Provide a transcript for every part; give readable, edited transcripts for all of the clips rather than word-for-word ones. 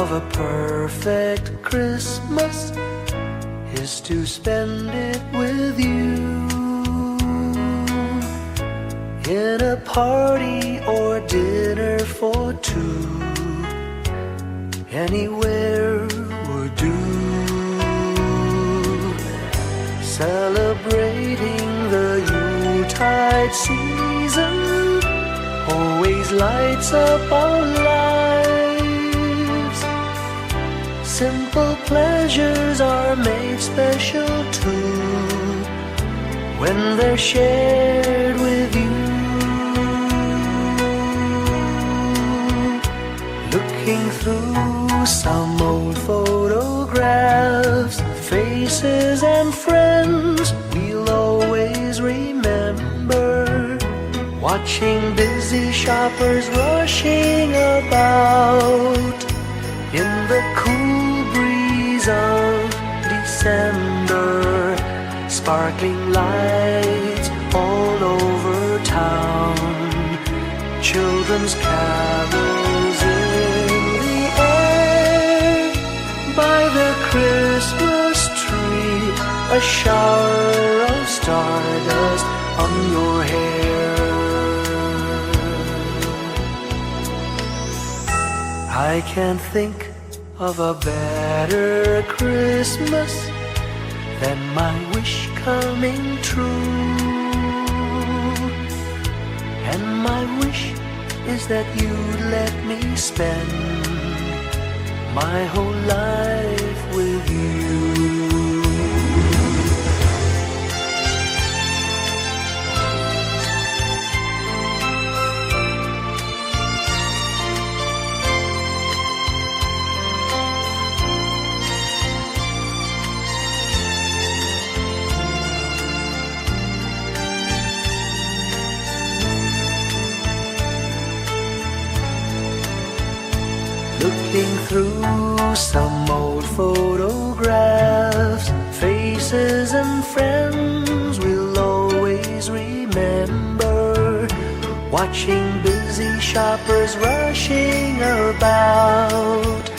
of a perfect Christmas is to spend it with you, in a party or dinner for two. Anywhere would do. Celebrating the Yuletide season always lights up our lives. Simple pleasures are made special too when they're shared with you. Looking through some old photographs, faces and friends we'll always remember. Watching busy shoppers rushing about in the cool breeze of December. Sparkling lights all over town, children's carols in the air. By the Christmas tree, a shower of stardust on your hair. I can't think of a better Christmas than my wish coming true. And my wish is that you'd let me spend my whole life with you. Looking through some old photographs, faces and friends we'll always remember. Watching busy shoppers rushing about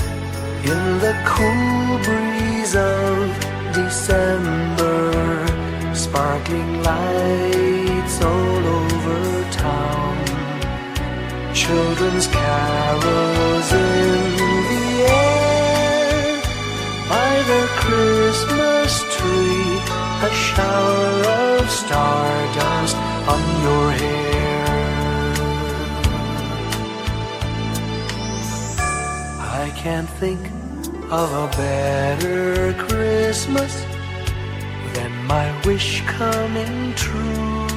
in the cool breeze of December. Sparkling lights all over town, children's carols in the air. By the Christmas tree, a shower of stardust on your hair. I can't think of a better Christmas than my wish coming true.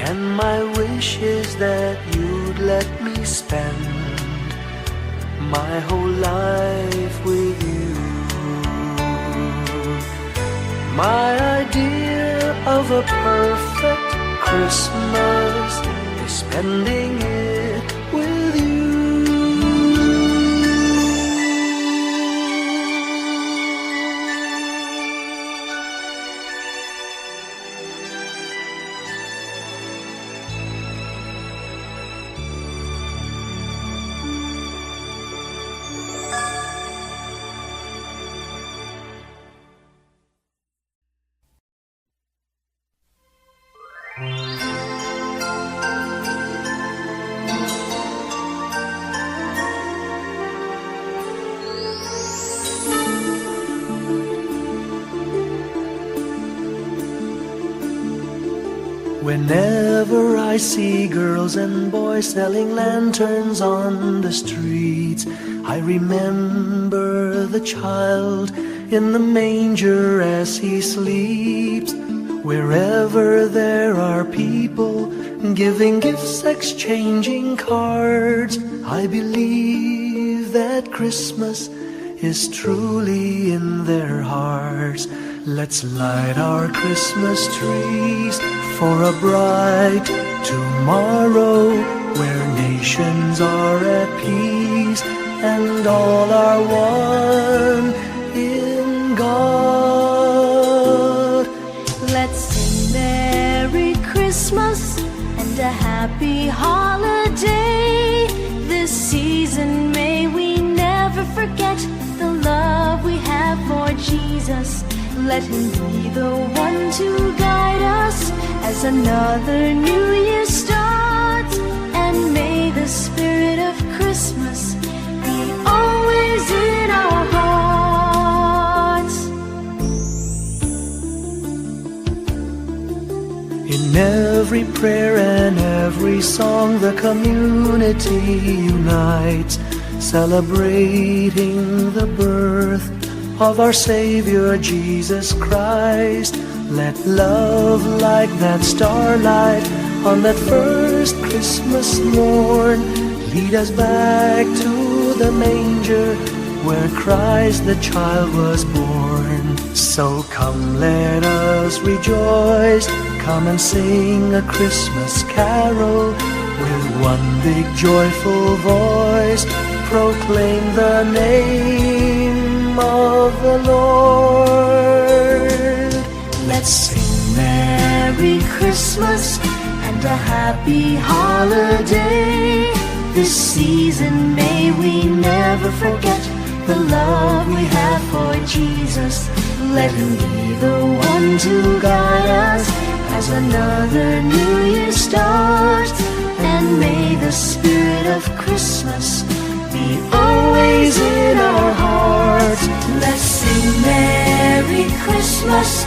And my wish is that you'd let me spend my whole life with you. My idea of a perfect Christmas is spending it with you. Whenever I see girls and boys selling lanterns on the streets, I remember the child in the manger as he sleeps. Wherever there are people giving gifts, exchanging cards, I believe that Christmas is truly in their hearts. Let's light our Christmas trees for a bright tomorrow, where nations are at peace and all are one in God. Let's sing Merry Christmas and and a happy holiday. This season may we never forget the love we have for Jesus. Let him be the one to guide us as another new year starts. And may the spirit of Christmas be always in our hearts. In every prayer and every song, the community unites, celebrating the birth of our Savior Jesus Christ. Let love like that starlight on that first Christmas morn lead us back to the manger where Christ the child was born. So come, let us rejoice, come and sing a Christmas carol with one big joyful voice. Proclaim the name of the Lord. Let's sing Merry Christmas and a happy holiday. This season may we never forget the love we have for Jesus. Let him be the one to guide us as another new year starts. And may the spirit of Christmas be always in our hearts. Let's sing Merry Christmas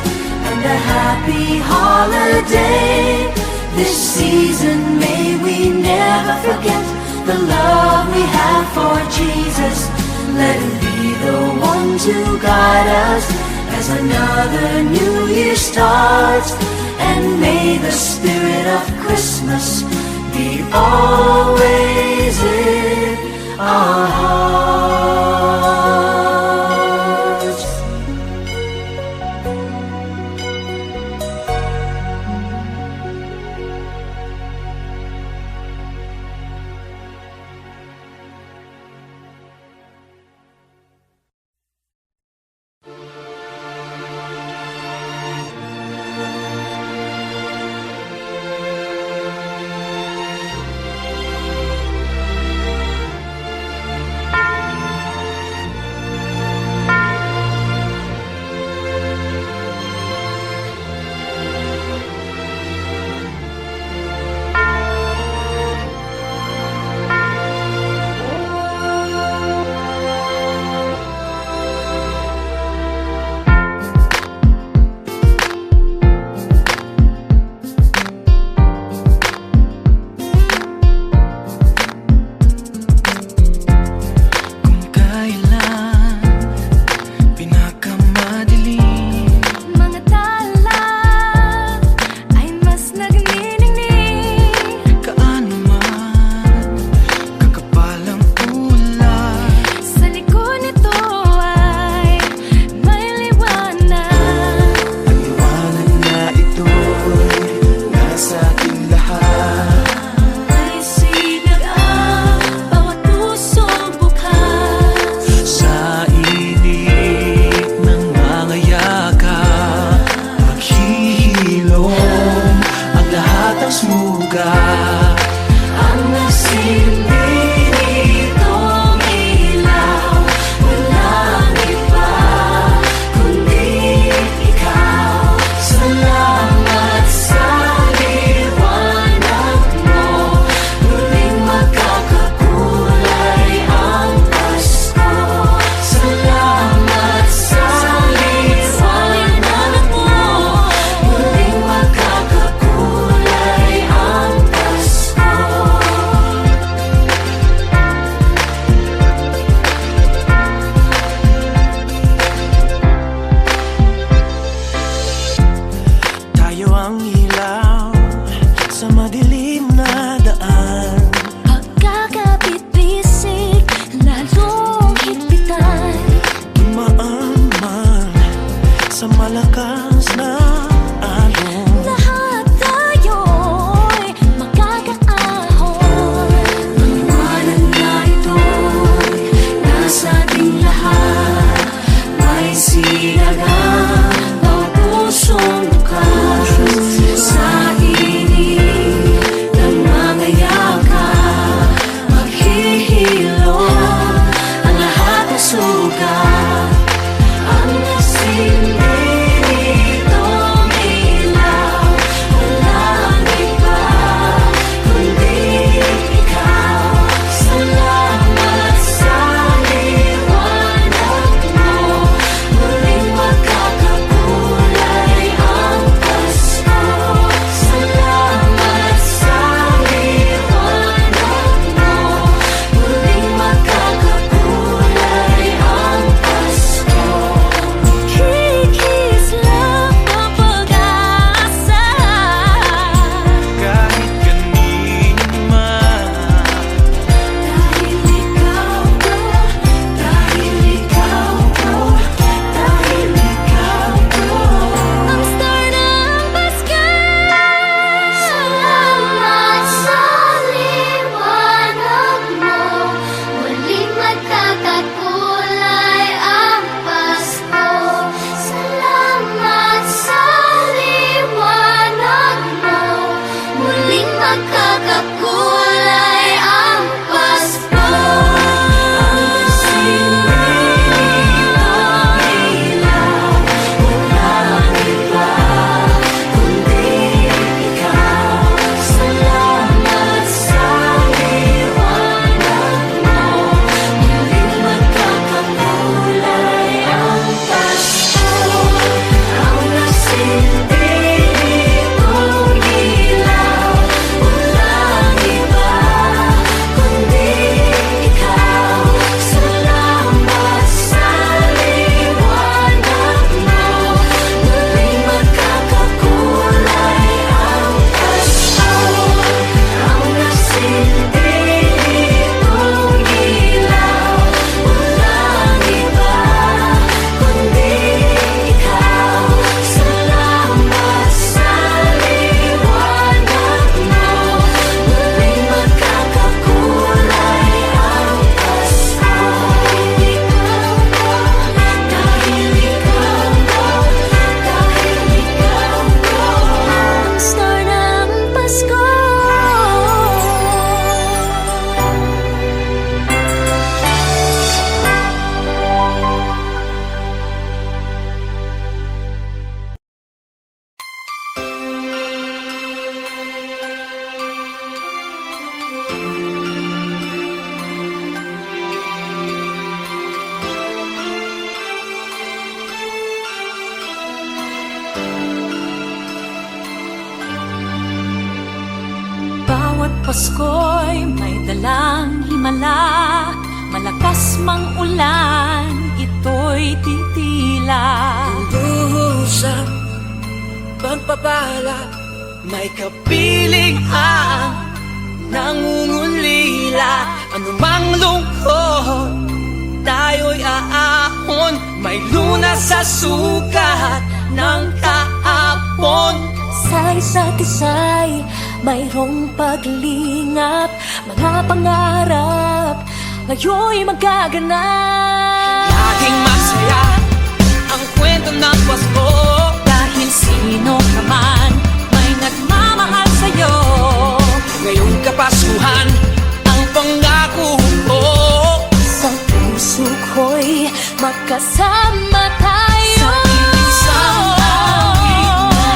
and a happy holiday. This season may we never forget the love we have for Jesus. Let him be the one to guide us as another new year starts. And may the spirit of Christmas be always in our hearts. Sa init Pasko'y may dalang himala, malakas mang ulan, ito'y titila. Usap, pagpapala, may kapiling ang nangungulila. Anumang lungkot, tayo'y aahon, may lunas sa sukat ng kahapon. Sa isa't isa'y mayroong paglingap, mga pangarap ngayon'y magaganap. Laging masaya ang kwento ng Pasko, Dahil sino ka man may nagmamahal sa'yo. ngayong Kapaskuhan ang pangako ko. Sa puso ko'y magkasama tayo. Sa isang awit na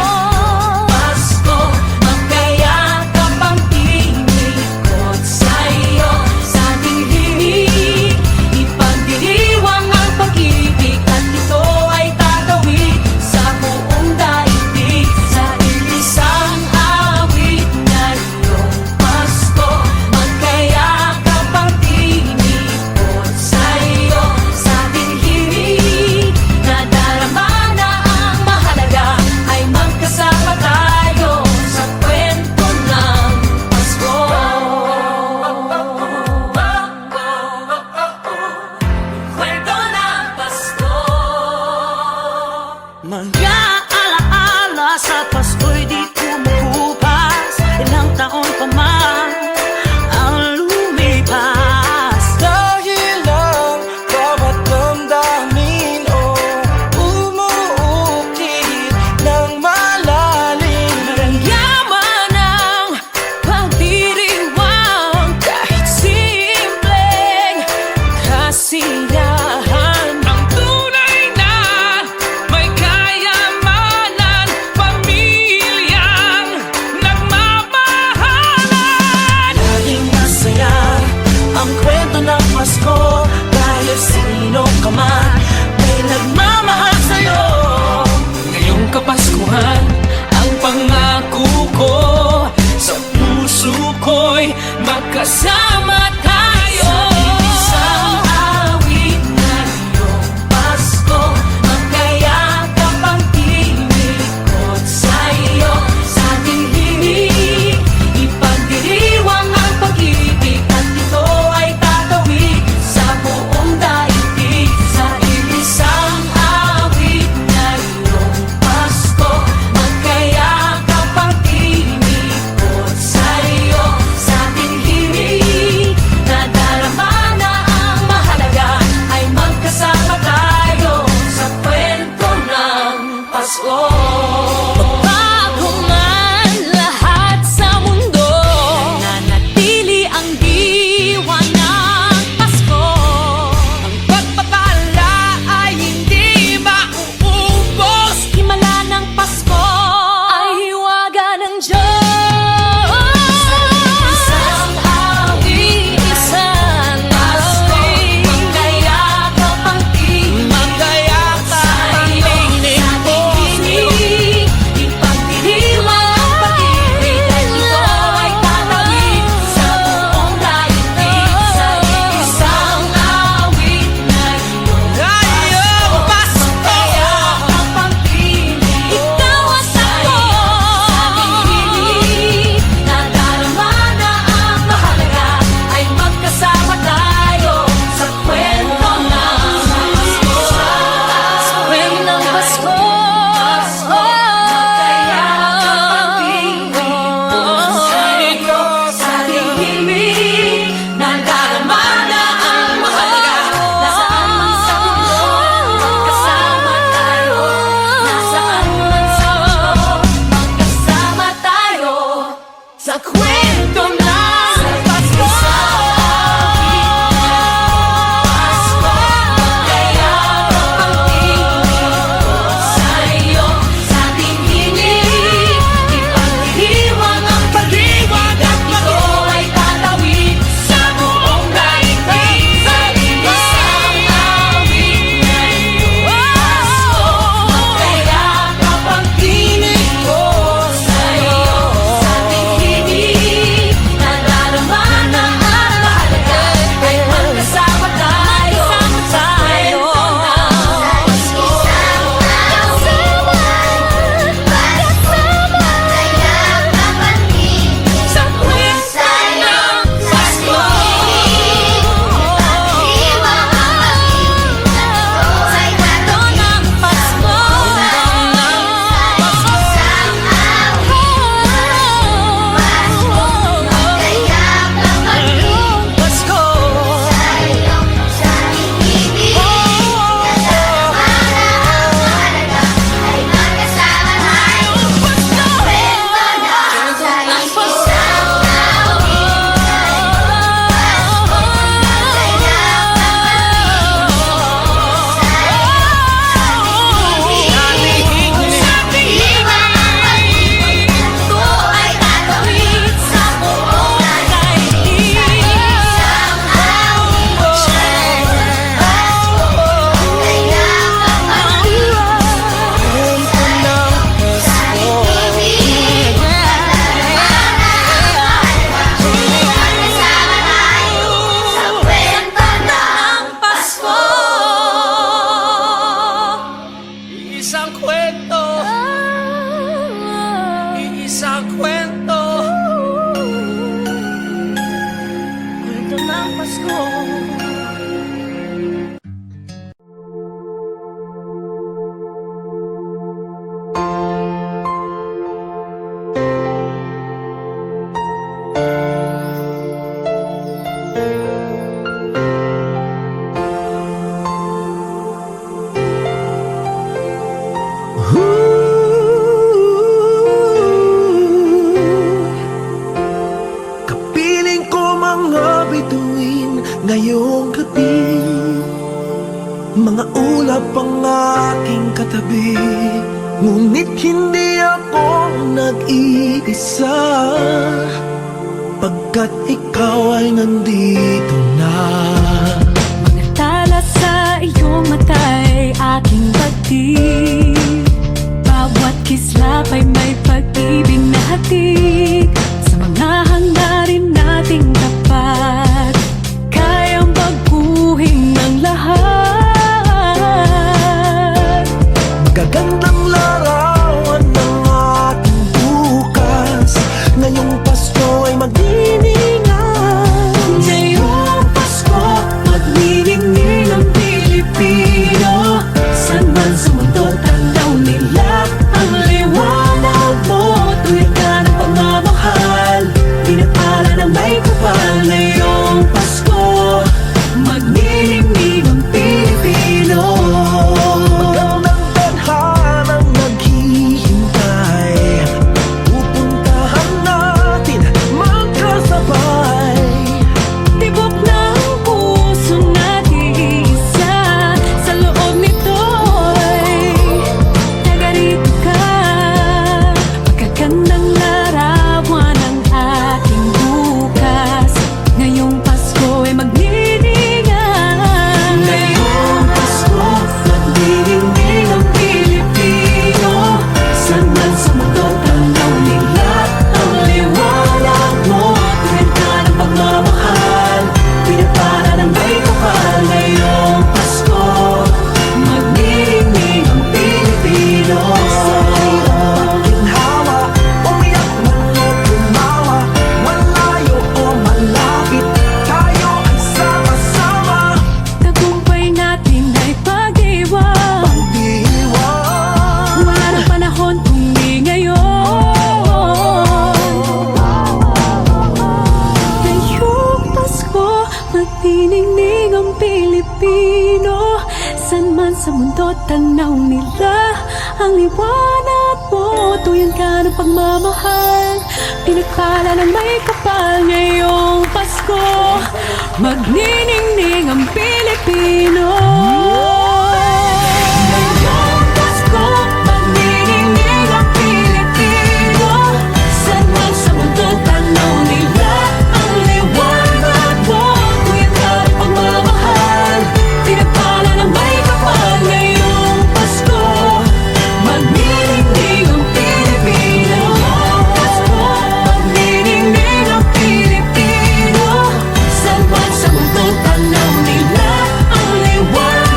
Pasko, magkayakap ang tinikot sa'yo. Sa ating himig, ipagdiriwang ang pag-ibig, at ito ay tatawid sa buong daigdig. Sa isang awit na iyong Pasko, magkayakap ang tinikot sa'yo. Sa ating himig, nadarama na ang mahalaga, ay magkasama tayo sa kwento ng Pasko. Kwento ng Pasko. Mga alaala sa Pasko'y di kumukupas, ilang taon pa man ang lumipas. dahil ang bawat damdamin o umuukit ng malalim. Yaman ang pagdiriwang, kahit simpleng kasiyahan. Ang tunay na may kayamanan, pamilyang nagmamahalan. Laging masaya ang kwento ng Pasko, dahil sino ka man may nagmamahal sa'yo. Ngayong Kapaskuhan ang pangako ko, sa puso ko'y magkasama tayo. Isang awit na iyong Pasko, magkayakap ang tinikot sa'yo. Sa ating himig, ipagdiriwang ang pag-ibig, at ito ay tatawid sa buong daigdig. Sa isang awit na iyong Pasko, magkayakap ang tinikot sa'yo. Sa ating himig, nadarama na ang mahalaga, ay magkasama tayo sa kwento ng Pasko. Bago man lahat sa mundo, nananatili ang diwa ng Pasko. Ang pagpapala ay hindi mauubos. Himala ng Pasko ay hiwaga ng Diyos. Isang awit, isang awit, magkayakap ang tinig, Magkayakap ang tinig ko sa'yo. ipagdiriwang ang pag-ibig, at ito ay tatawid sa buong daigdig. Sa isang awit na iyong Ngayong Pasko, magkayakap ang tinig, ikaw at ako. Sa ating himig, nadarama na ang mahalaga, ay magkasama tayo sa kwento ng Pasko. Sa kwento ng Pasko. Magkayakap ang tinig sa'yo. Sa ating himig, nadarama na ang mahalaga, nasaan man sa mundo, magkasama tayo. Nasaan man sa mundo, magkasama tayo sa kwento ng Pasko. Magkayakap ang tinig sa'yo. Sa ating himig, ipagdiriwang ang pag-ibig, at ito ay tatawid sa buong daigdig. Sa isang awit na iyong Pasko, magkayakap ang tinig ko sa'yo. Sa ating himig, sa kwento. Kwento ng Pasko. Kapiling ko mga bituin ngayong gabi, mga ulap ang aking katabi, ngunit hindi ako nag-iisa, pagkat ikaw ay nandito na. Mga tala sa iyong mata'y aking pagtig, bawat kislap ay may pag-ibig na hatid. Sa mga hangarin nating tapat, kayang baguhin ng lahat. Gagandang larawan ng ating bukas, ngayong Pasko ay magdiningan. Ngayong Pasko, magniningning ang Pilipino. San man sa mundo, tanaw nila ang liwanag mo. Tuyad ka ng pagmamahal, pinapala ng may kapal. Ngayong Pasko, magniningning ang Pilipino. Magandang tadhanang naghihintay, pupuntahan natin magkasabay. Tibok ng puso nag-iisa, sa loob nito'y nagarito ka. Magagandang larawan ang ating bukas, ngayong Pasko ay magniningan. Ngayong Pasko, magniningning ang Pilipino. San man sa mundo, tanaw nila ang liwanag mo. Tuyad ka ng pagmamahal, pinapala ng may kapal. Ngayong Pasko, magniningning ang Pilipino. Ginhawa, umiyak man o tumawa, malayo o malapit, tayo ay sama-sama. Tagumpay natin ay pag-iwan, Pagdiwang, wala ng panahon kung di ngayon. Ngayong Pasko, magniningning ang Pilipino. San man sa mundo, tanaw nila ang liwanag mo. Tuyan ka ng pagmamahal, pinagpala ng may kapal. Ngayong Pasko, magniningning ang Pilipino. Ngayong Pasko, magniningning ang Pilipino. San man sa mundo, tanaw nila ang liwanag mo. Tuyan ka ng pagmamahal, pinagpala ng may kapal. Ngayong Pasko, magniningning ang Pilipino. Pasko, magniningning ang Pilipino. San man sa mundo, tanaw nila ang liwanag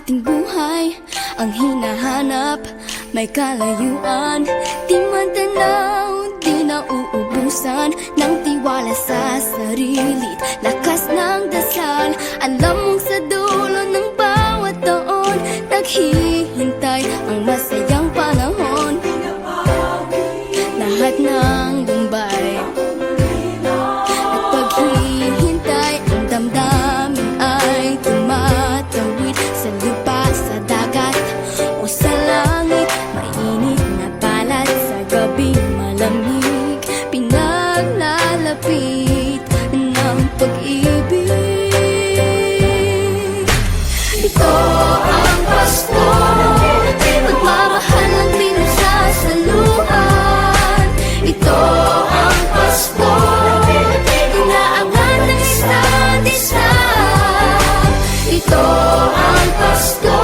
ating buhay ang hinahanap. May kalayuan, di man tanaw, di nauubusan ng tiwala sa sarili, lakas ng dasal. Alam mong sa dulo ng bawat taon, naghihintay ang masayang panahon. Lahat ng lumbay at paghihintay, ang damdamin ay tumatawid sa lupa, sa dagat o sa langit. Mainit na palad sa gabi, malamig, pinaglalapit ng pag-ibig. Ito ang Pasko, pagmamahal ang pinagsasaluhan. Ito ang Pasko, inaangat ng isa't isa. Ito ang Pasko,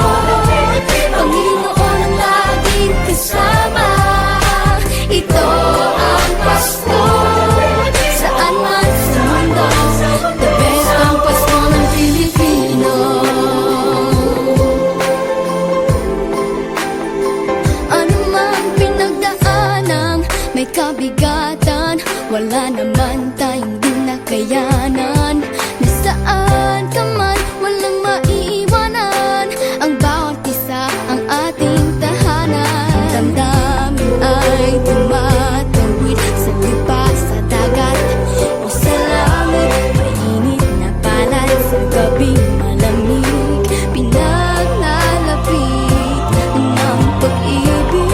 Panginoon ang laging kasama. Ito ang Pasko, saan man sa mundo, the best ang Pasko ng Pilipino. Ano mang pinagdaanang may kabigatan, wala naman tayong di nakayanan. Nasaan ka man, walang maiiwanan, ang bawat isa ang ating tahanan. Damdamin ay tumatawid sa lupa, sa dagat o sa langit. Mainit na palad sa gabi, malamig, pinaglalapit ng pag-ibig.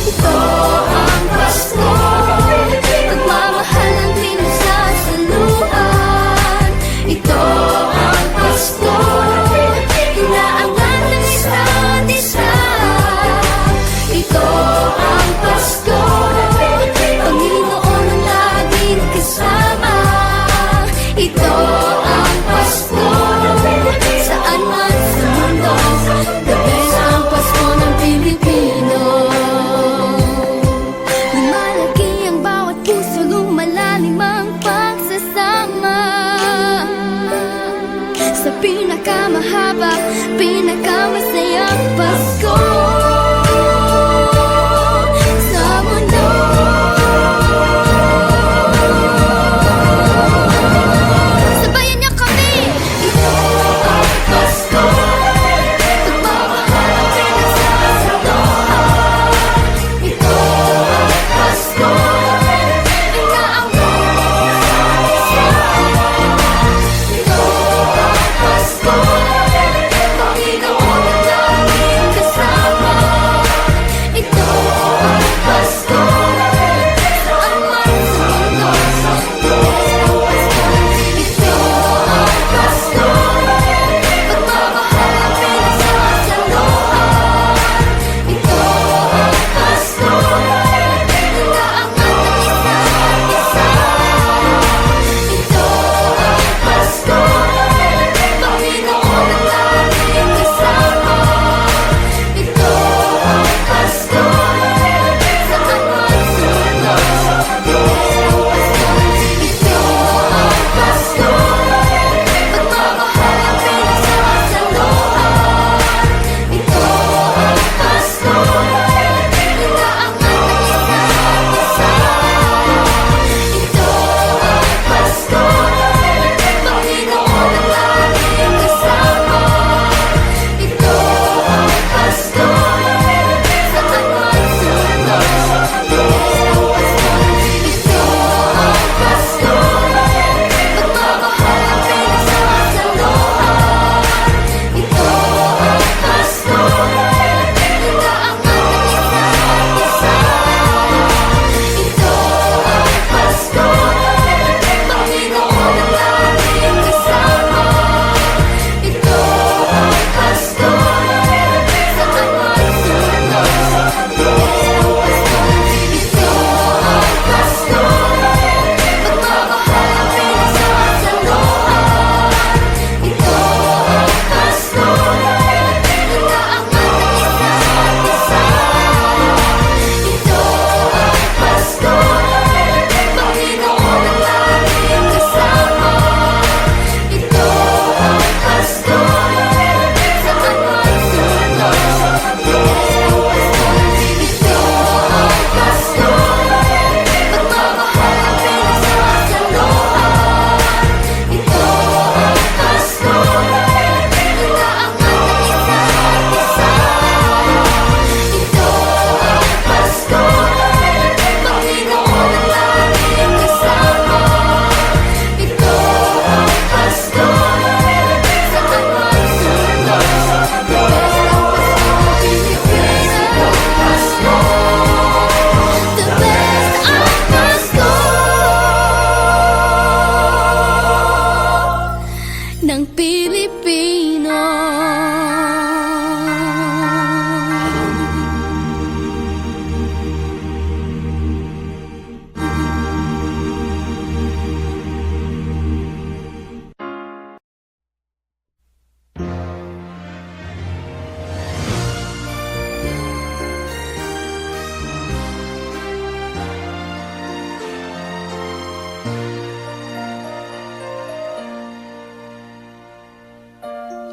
Ito ang Pasko, pagmamahal ang pinagsasaluhan.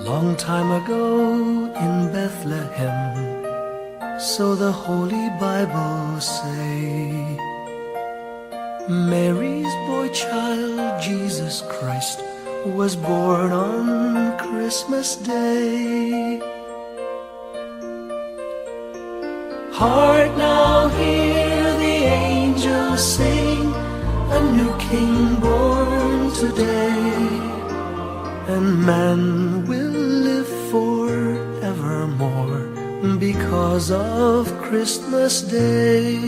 Long time ago in Bethlehem, so the Holy Bible say, Mary's boy child, Jesus Christ, was born on Christmas Day. Hark now, hear the angels sing, a new King born today, and man will live forevermore because of Christmas Day.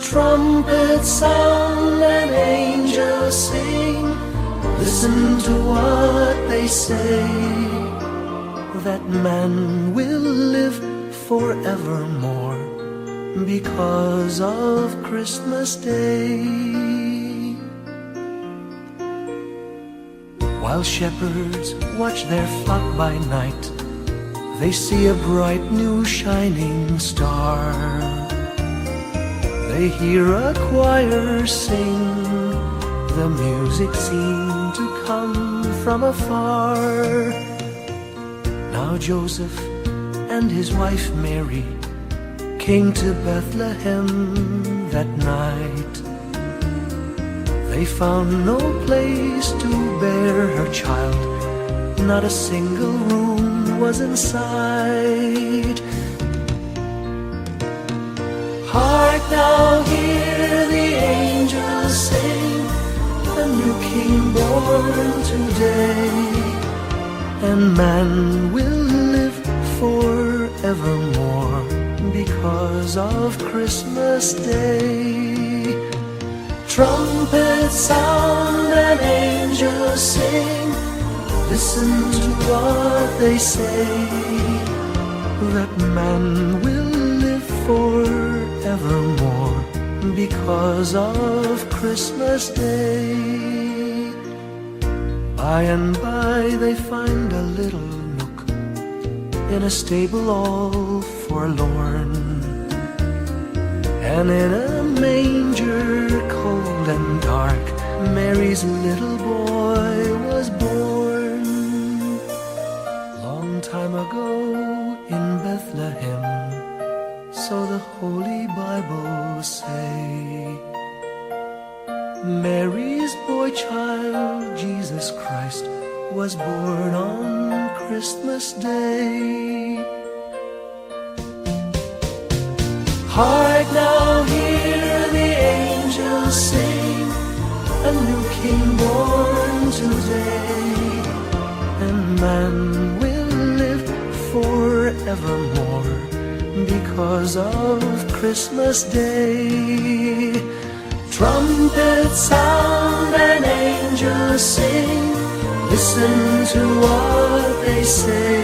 Trumpets sound and angels sing, listen to what they say, that man will live forevermore because of Christmas Day. While shepherds watch their flock by night, they see a bright new shining star. They hear a choir sing, the music seemed to come from afar. Now Joseph and his wife Mary came to Bethlehem that night. They found no place to bear her child, not a single room was in sight. Hark now, hear the angels sing, a new King born today, and man will live forevermore because of Christmas Day. Trumpets sound and angels sing, listen to what they say, that man will live forevermore because of Christmas Day. By and by they find a little nook in a stable all forlorn, and in a manger cold and dark, Mary's little boy was born. Long time ago in Bethlehem, so the Holy Bible say, Mary's boy child, Jesus Christ, was born on Christmas Day. Hark now, hear the angels sing, a new King born today, and man will live forevermore because of Christmas Day. Trumpets sound and angels sing, listen to what they say,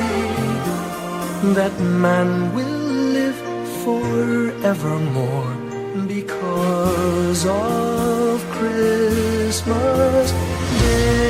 that man will live forevermore because of Christmas Day.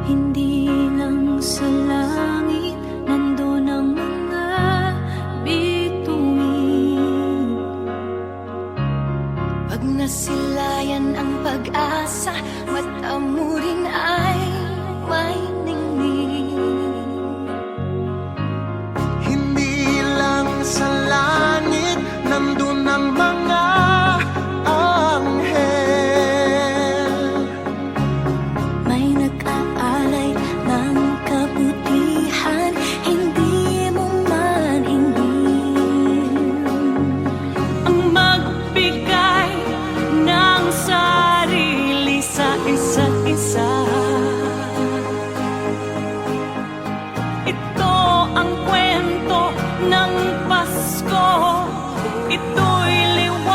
Hindi lang sa langit nandoon ang mga bituin. Pag nasilayan ang pag-asa, mata mo rin ay may ningning. Hindi lang sa langit nandun ang mga anghel. May nag-aalay ng kabutihan, hindi mo man ingin. Ang magbigay ng sarili sa isa't isa. Ito ang kwento ng Pasko, ito'y liwanag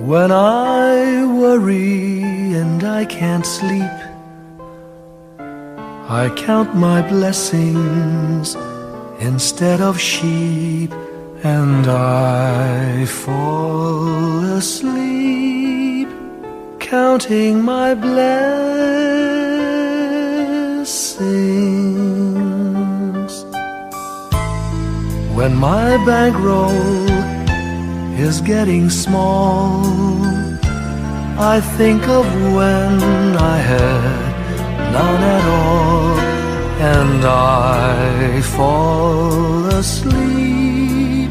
When I worry and I can't sleep, I count my blessings instead of sheep, and I fall asleep counting my blessings. When my bankroll is getting small, I think of when I had none at all, and I fall asleep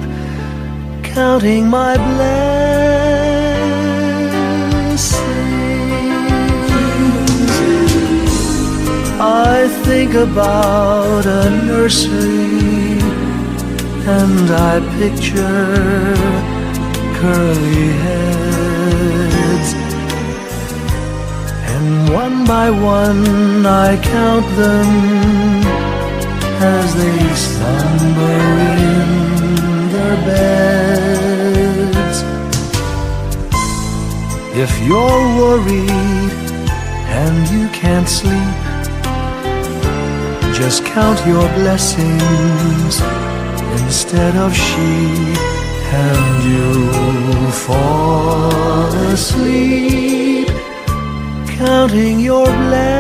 counting my blessings. I think about a nursery, and I picture curly heads, and one by one I count them as they slumber in their beds. If you're worried and you can't sleep, just count your blessings instead of sheep, and you'll fall asleep counting your blessings.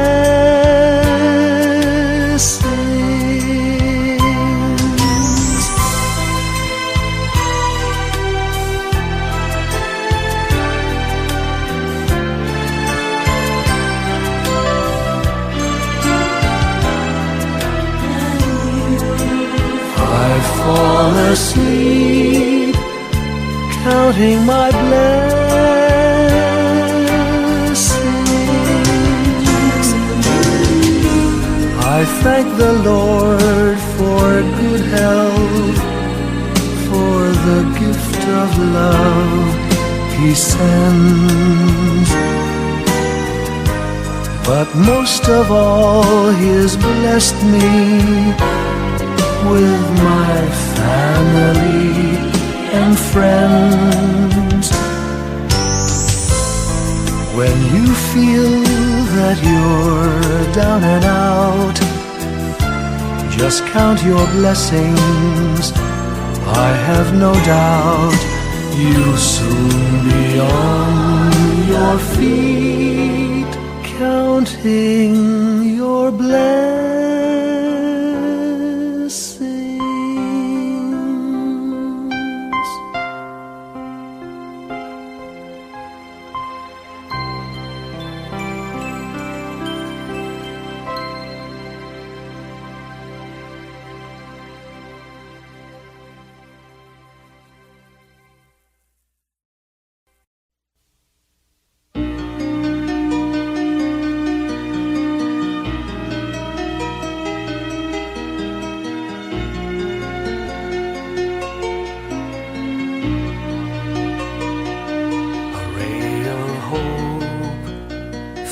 I fall asleep counting my blessings. I thank the Lord for good health, for the gift of love He sends. But most of all, He has blessed me with my family and friends. When you feel that you're down and out, just count your blessings. I have no doubt you'll soon be on your feet, counting your blessings.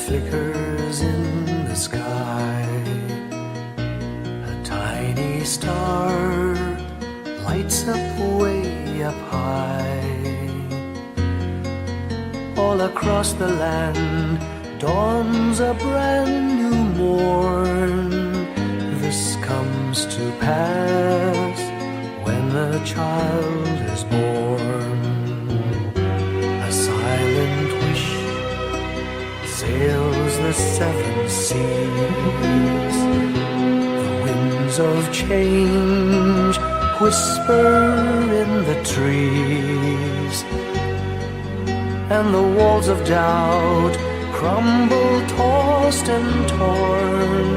Flickers in the sky. A tiny star lights up way up high. All across the land dawns a brand new morn. This comes to pass when the child is born. A silent wish sails the seven seas. The winds of change whisper in the trees, and the walls of doubt crumble, tossed and torn.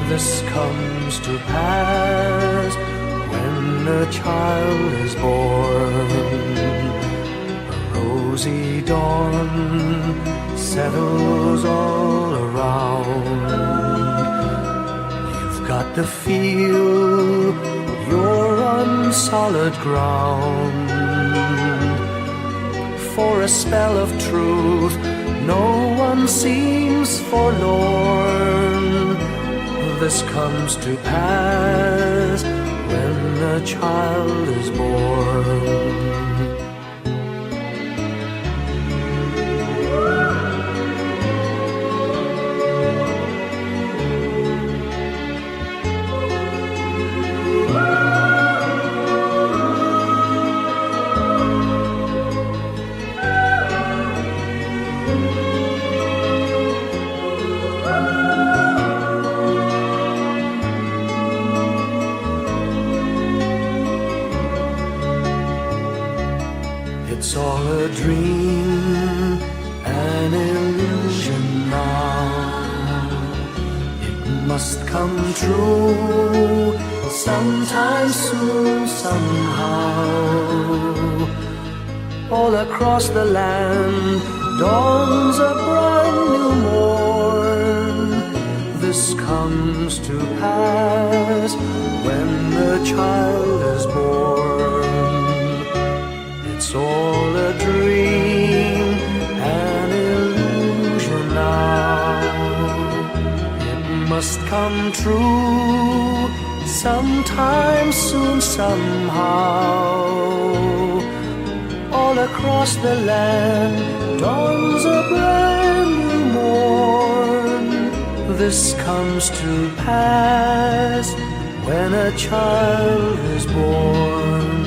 This comes to pass when the child is born. A rosy dawn settles all around. You've got to feel you're on solid ground. For a spell of truth, no one seems forlorn. This comes to pass when the child is born. dream, an illusion now. It must come true sometime soon, somehow. All across the land dawns a brand new morn. This comes to pass when the child is born. It's all a dream, an illusion now. It must come true sometime soon, somehow. All across the land dawns a brand new morn. This comes to pass when a child is born.